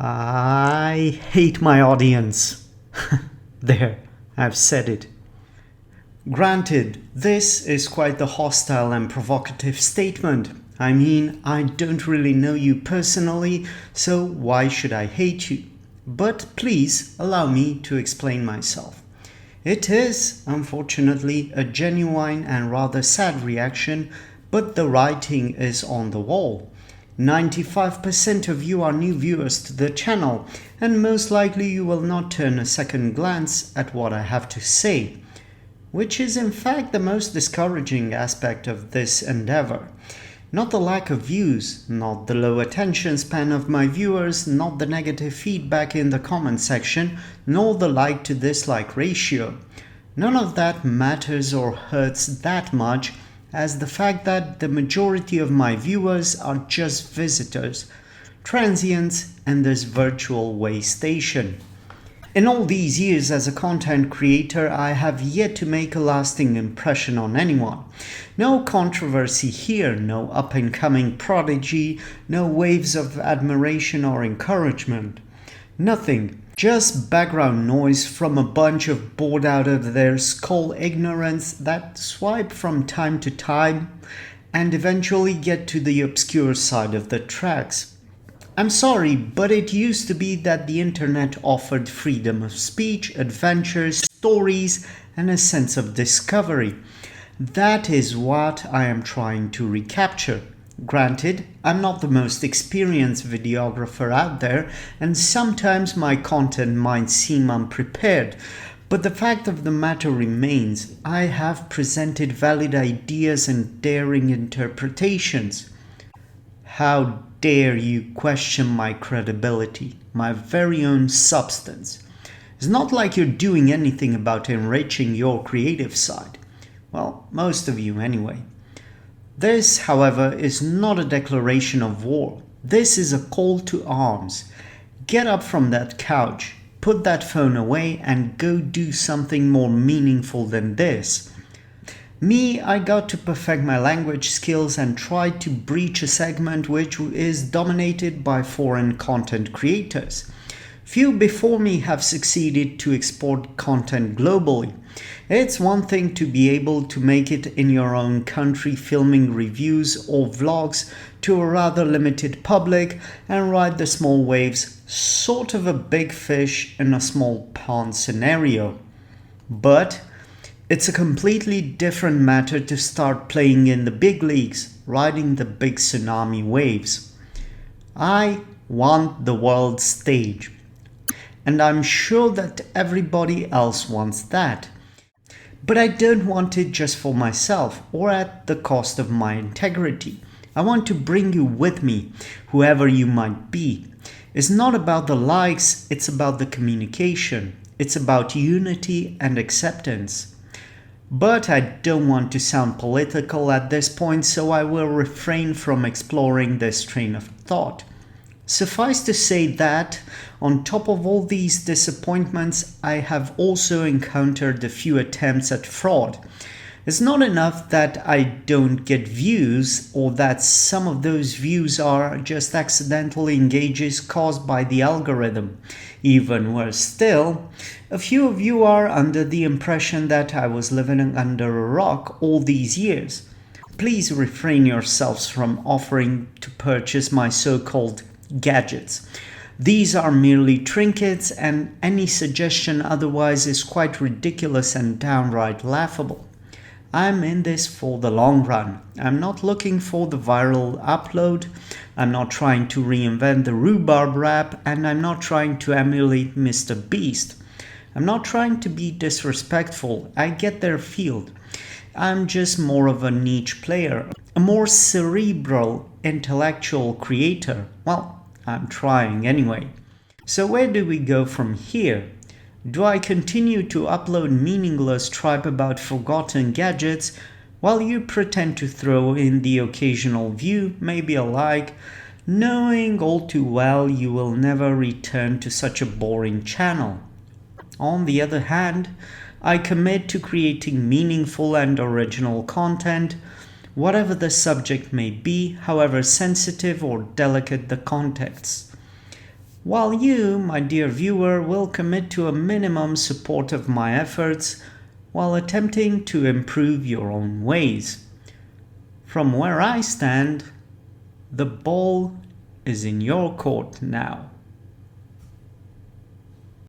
I hate my audience. There, I've said it. Granted, this is quite the hostile and provocative statement. I mean, I don't really know you personally, so why should I hate you? But please allow me to explain myself. It is, unfortunately, a genuine and rather sad reaction, but the writing is on the wall. 95% of you are new viewers to the channel, and most likely you will not turn a second glance at what I have to say, which is in fact the most discouraging aspect of this endeavor. Not the lack of views, not the low attention span of my viewers, not the negative feedback in the comment section, nor the like to dislike ratio. None of that matters or hurts that much as the fact that the majority of my viewers are just visitors, transients, and this virtual way station. In all these years as a content creator, I have yet to make a lasting impression on anyone. No controversy here, no up-and-coming prodigy, no waves of admiration or encouragement. Nothing. Just background noise from a bunch of bored out of their skull ignorance that swipe from time to time and eventually get to the obscure side of the tracks. I'm sorry, but it used to be that the internet offered freedom of speech, adventures, stories, and a sense of discovery. That is what I am trying to recapture. Granted, I'm not the most experienced videographer out there, and sometimes my content might seem unprepared, but the fact of the matter remains, I have presented valid ideas and daring interpretations. How dare you question my credibility, my very own substance? It's not like you're doing anything about enriching your creative side. Well, most of you anyway. This, however, is not a declaration of war. This is a call to arms. Get up from that couch, put that phone away, and go do something more meaningful than this. Me, I got to perfect my language skills and tried to breach a segment which is dominated by foreign content creators. Few before me have succeeded to export content globally. It's one thing to be able to make it in your own country filming reviews or vlogs to a rather limited public and ride the small waves, sort of a big fish in a small pond scenario. But it's a completely different matter to start playing in the big leagues, riding the big tsunami waves. I want the world stage. And I'm sure that everybody else wants that. But I don't want it just for myself or at the cost of my integrity. I want to bring you with me, whoever you might be. It's not about the likes, it's about the communication. It's about unity and acceptance. But I don't want to sound political at this point, so I will refrain from exploring this train of thought. Suffice to say that, on top of all these disappointments, I have also encountered a few attempts at fraud. It's not enough that I don't get views or that some of those views are just accidental engages caused by the algorithm. Even worse still, a few of you are under the impression that I was living under a rock all these years. Please refrain yourselves from offering to purchase my so-called gadgets. These are merely trinkets, and any suggestion otherwise is quite ridiculous and downright laughable. I'm in this for the long run. I'm not looking for the viral upload. I'm not trying to reinvent the rhubarb rap, and I'm not trying to emulate Mr. Beast. I'm not trying to be disrespectful. I get their field. I'm just more of a niche player, a more cerebral, intellectual creator. Well, I'm trying anyway. So where do we go from here? Do I continue to upload meaningless tripe about forgotten gadgets while you pretend to throw in the occasional view, maybe a like, knowing all too well you will never return to such a boring channel? On the other hand, I commit to creating meaningful and original content, whatever the subject may be, however sensitive or delicate the context. while you, my dear viewer, will commit to a minimum support of my efforts while attempting to improve your own ways. From where I stand, the ball is in your court now.